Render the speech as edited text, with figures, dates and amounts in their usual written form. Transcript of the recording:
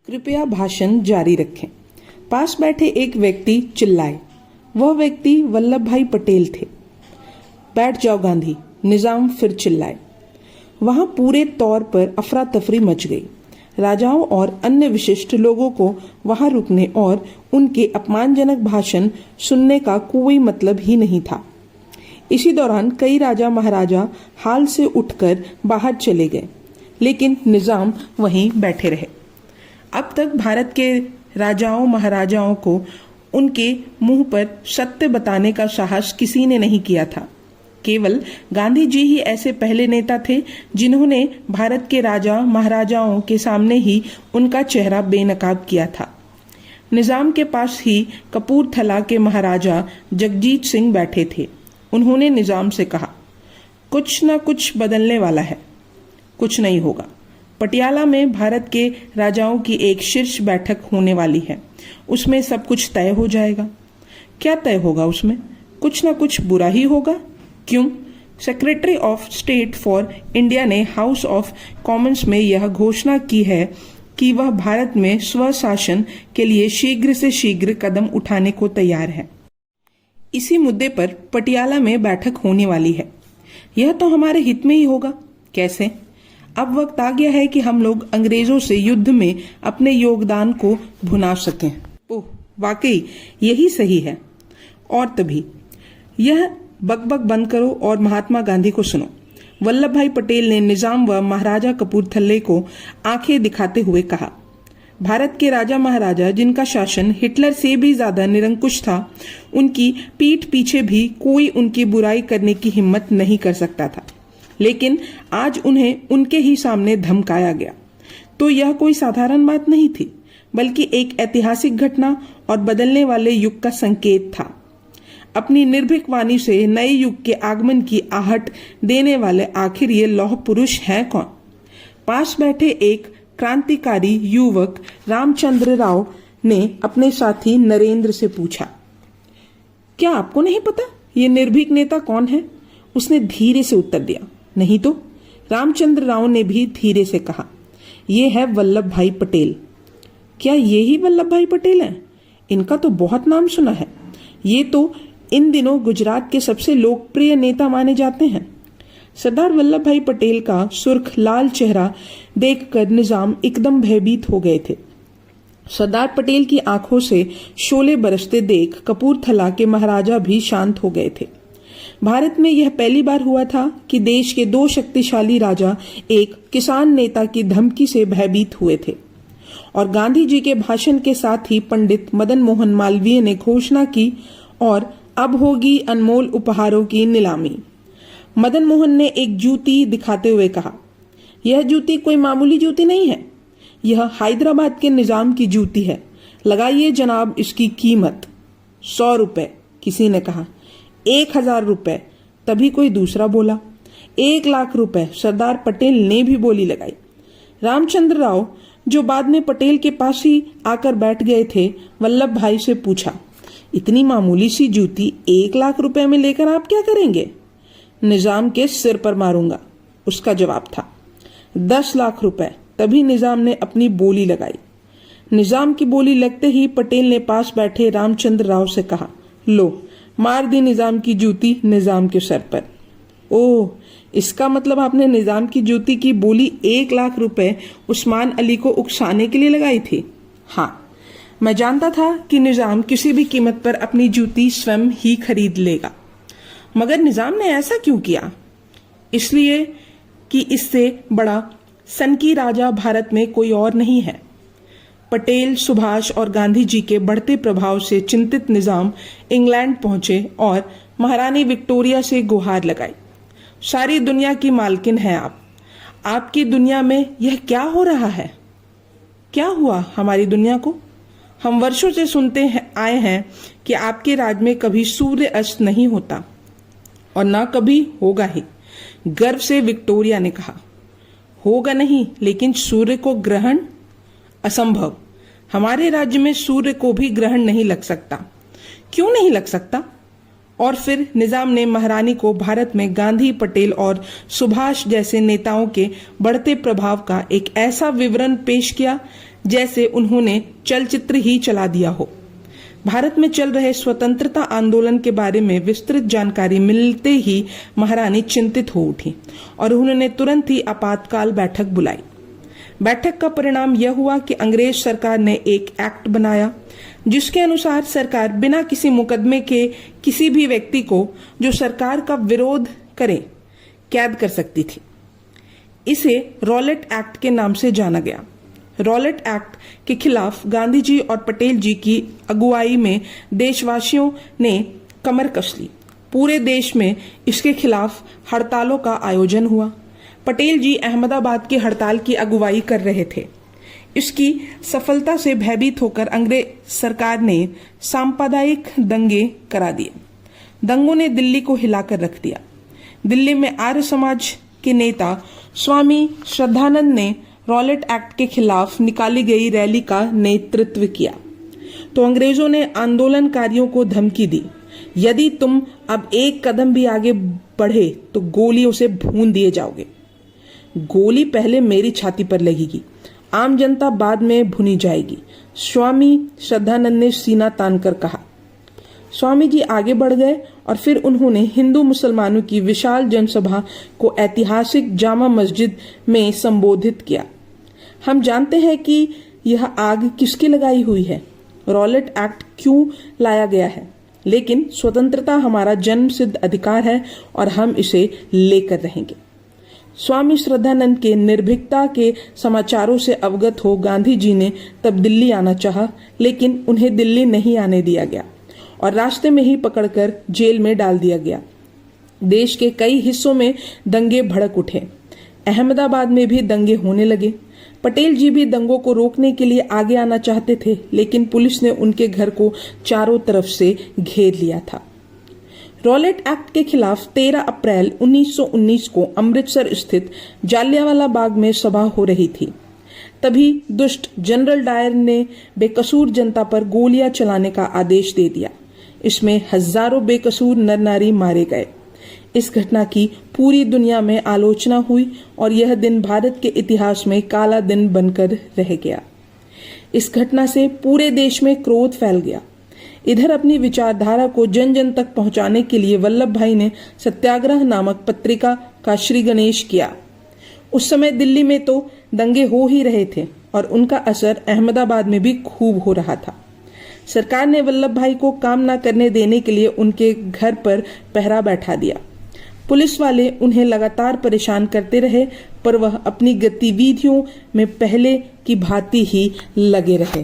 कृपया भाषण जारी रखें। पास बैठे एक व्यक्ति चिल्लाए। वह व्यक्ति वल्लभ भाई पटेल थे। बैठ जाओ गांधी, निजाम फिर चिल्लाए। वहां पूरे तौर पर अफरा तफरी मच गई। राजाओं और अन्य विशिष्ट लोगों को वहां रुकने और उनके अपमानजनक भाषण सुनने का कोई मतलब ही नहीं था। इसी दौरान कई राजा महाराजा हाल से उठकर बाहर चले गए, लेकिन निजाम वहीं बैठे रहे। अब तक भारत के राजाओं महाराजाओं को उनके मुंह पर सत्य बताने का साहस किसी ने नहीं किया था। केवल गांधी जी ही ऐसे पहले नेता थे जिन्होंने भारत के राजा महाराजाओं के सामने ही उनका चेहरा बेनकाब किया था। निजाम के पास ही कपूरथला के महाराजा जगजीत सिंह बैठे थे। उन्होंने निजाम से कहा, कुछ न कुछ बदलने वाला है। कुछ नहीं होगा। पटियाला में भारत के राजाओं की एक शीर्ष बैठक होने वाली है। उसमें सब कुछ तय हो जाएगा। क्या तय होगा उसमें? कुछ न कुछ बुरा ही होगा। क्यों? Secretary of state for India ने हाउस ऑफ कॉमन्स में यह घोषणा की है कि वह भारत में स्वशासन के लिए शीघ्र से शीघ्र कदम उठाने को तैयार है। इसी मुद्दे पर पटियाला में बैठक होने वाली है। यह तो हमारे हित में ही होगा। कैसे? अब वक्त आ गया है कि हम लोग अंग्रेजों से युद्ध में अपने योगदान को भुना सकें। ओह, वाकई यही सही है। और तभी यह बकबक बंद करो और महात्मा गांधी को सुनो। वल्लभ भाई पटेल ने निजाम व महाराजा कपूरथले को आंखें दिखाते हुए कहा, भारत के राजा महाराजा जिनका शासन हिटलर से भी ज्यादा निरंकुश था, उनकी पीठ पीछे भी कोई उनकी बुराई करने की हिम्मत नहीं कर सकता था। लेकिन आज उन्हें उनके ही सामने धमकाया गया। तो यह कोई साधारण बात नहीं थी, बल्कि एक ऐतिहासिक घटना और बदलने वाले युग का संकेत था। अपनी निर्भीक वाणी से नए युग के आगमन की आहट देने वाले आखिर ये लौह पुरुष हैं कौन? पास बैठे एक क्रांतिकारी युवक रामचंद्र राव ने अपने साथी नरेंद्र से पूछा, क्या आपको नहीं पता ये निर्भीक नेता कौन है? उसने धीरे से उत्तर दिया, नहीं तो। रामचंद्र राव ने भी धीरे से कहा, ये है वल्लभ भाई पटेल। क्या ये ही वल्लभ भाई पटेल हैं? इनका तो बहुत नाम सुना है। ये तो इन दिनों गुजरात के सबसे लोकप्रिय नेता माने जाते हैं। सरदार वल्लभ भाई पटेल का सुर्ख लाल चेहरा देखकर निजाम एकदम भयभीत हो गए थे। सरदार पटेल की आंखों से शोले बरसते देख कपूरथला के महाराजा भी शांत हो गए थे। भारत में यह पहली बार हुआ था कि देश के दो शक्तिशाली राजा एक किसान नेता की धमकी से भयभीत हुए थे। और गांधी जी के भाषण के साथ ही पंडित मदन मोहन मालवीय ने घोषणा की, और अब होगी अनमोल उपहारों की नीलामी। मदन मोहन ने एक जूती दिखाते हुए कहा, यह जूती कोई मामूली जूती नहीं है। यह हैदराबाद के निजाम की जूती है। लगाइए जनाब इसकी कीमत। 100 रुपए, किसी ने कहा। 1000 रुपए, तभी कोई दूसरा बोला। 1 लाख रुपए, सरदार पटेल ने भी बोली लगाई। रामचंद्र राव, जो बाद में पटेल के पास ही आकर बैठ गए थे, वल्लभ भाई से पूछा, इतनी मामूली सी जूती 1 लाख रुपए में लेकर आप क्या करेंगे? निजाम के सिर पर मारूंगा, उसका जवाब था। 10 लाख रुपए, तभी निजाम ने अपनी बोली लगाई। निजाम की बोली लगते ही पटेल ने पास बैठे रामचंद्र राव से कहा, लो, मार दी निजाम की जूती निजाम के सर पर। ओह, इसका मतलब आपने निजाम की जूती की बोली 1 लाख रुपए उस्मान अली को उकसाने के लिए लगाई थी? हाँ, मैं जानता था कि निजाम किसी भी कीमत पर अपनी जूती स्वयं ही खरीद लेगा। मगर निजाम ने ऐसा क्यों किया? इसलिए कि इससे बड़ा सनकी राजा भारत में कोई और नहीं है। पटेल, सुभाष और गांधी जी के बढ़ते प्रभाव से चिंतित निजाम इंग्लैंड पहुंचे और महारानी विक्टोरिया से गुहार लगाई, सारी दुनिया की मालकिन हैं आप। आपकी दुनिया में यह क्या हो रहा है? क्या हुआ हमारी दुनिया को? हम वर्षों से सुनते आए हैं कि आपके राज में कभी सूर्य अस्त नहीं होता और ना कभी होगा ही। गर्व से विक्टोरिया ने कहा, होगा नहीं, लेकिन सूर्य को ग्रहण असंभव। हमारे राज्य में सूर्य को भी ग्रहण नहीं लग सकता। क्यों नहीं लग सकता? और फिर निजाम ने महारानी को भारत में गांधी, पटेल और सुभाष जैसे नेताओं के बढ़ते प्रभाव का एक ऐसा विवरण पेश किया जैसे उन्होंने चलचित्र ही चला दिया हो। भारत में चल रहे स्वतंत्रता आंदोलन के बारे में विस्तृत जानकारी मिलते ही महारानी चिंतित हो उठी और उन्होंने तुरंत ही आपातकाल बैठक बुलाई। बैठक का परिणाम यह हुआ कि अंग्रेज सरकार ने एक एक्ट बनाया जिसके अनुसार सरकार बिना किसी मुकदमे के किसी भी व्यक्ति को जो सरकार का विरोध करे कैद कर सकती थी। इसे रॉलेट एक्ट के नाम से जाना गया। रॉलेट एक्ट के खिलाफ गांधी जी और पटेल जी की अगुवाई में देशवासियों ने कमर कस ली। पूरे देश में इसके खिलाफ हड़तालों का आयोजन हुआ। पटेल जी अहमदाबाद की हड़ताल की अगुवाई कर रहे थे। इसकी सफलता से भयभीत होकर अंग्रेज सरकार ने सांप्रदायिक दंगे करा दिए। दंगों ने दिल्ली को हिलाकर रख दिया। दिल्ली में आर्य समाज के नेता स्वामी श्रद्धानंद ने रॉलेट एक्ट के खिलाफ निकाली गई रैली का नेतृत्व किया तो अंग्रेजों ने आंदोलनकारियों को धमकी दी, यदि तुम अब एक कदम भी आगे बढ़े तो गोलियों से भून दिए जाओगे। गोली पहले मेरी छाती पर लगेगी, आम जनता बाद में भुनी जाएगी, स्वामी श्रद्धानंद ने सीना तानकर कहा। स्वामी जी आगे बढ़ गए और फिर उन्होंने हिंदू मुसलमानों की विशाल जनसभा को ऐतिहासिक जामा मस्जिद में संबोधित किया। हम जानते हैं कि यह आग किसकी लगाई हुई है, रॉलेट एक्ट क्यों लाया गया है, लेकिन स्वतंत्रता हमारा जन्मसिद्ध अधिकार है और हम इसे लेकर रहेंगे। स्वामी श्रद्धानंद के निर्भीकता के समाचारों से अवगत हो गांधी जी ने तब दिल्ली आना चाहा, लेकिन उन्हें दिल्ली नहीं आने दिया गया और रास्ते में ही पकड़कर जेल में डाल दिया गया। देश के कई हिस्सों में दंगे भड़क उठे। अहमदाबाद में भी दंगे होने लगे। पटेल जी भी दंगों को रोकने के लिए आगे आना चाहते थे, लेकिन पुलिस ने उनके घर को चारों तरफ से घेर लिया था। रॉलेट एक्ट के खिलाफ 13 अप्रैल 1919 को अमृतसर स्थित जालियांवाला बाग में सभा हो रही थी। तभी दुष्ट जनरल डायर ने बेकसूर जनता पर गोलियां चलाने का आदेश दे दिया। इसमें हजारों बेकसूर नर नारी मारे गए। इस घटना की पूरी दुनिया में आलोचना हुई और यह दिन भारत के इतिहास में काला दिन बनकर रह गया। इस घटना से पूरे देश में क्रोध फैल गया। इधर अपनी विचारधारा को जन जन तक पहुंचाने के लिए वल्लभ भाई ने सत्याग्रह नामक पत्रिका का श्री गणेश किया। उस समय दिल्ली में तो दंगे हो ही रहे थे और उनका असर अहमदाबाद में भी खूब हो रहा था। सरकार ने वल्लभ भाई को काम न करने देने के लिए उनके घर पर पहरा बैठा दिया। पुलिस वाले उन्हें लगातार परेशान करते रहे, पर वह अपनी गतिविधियों में पहले की भांति ही लगे रहे।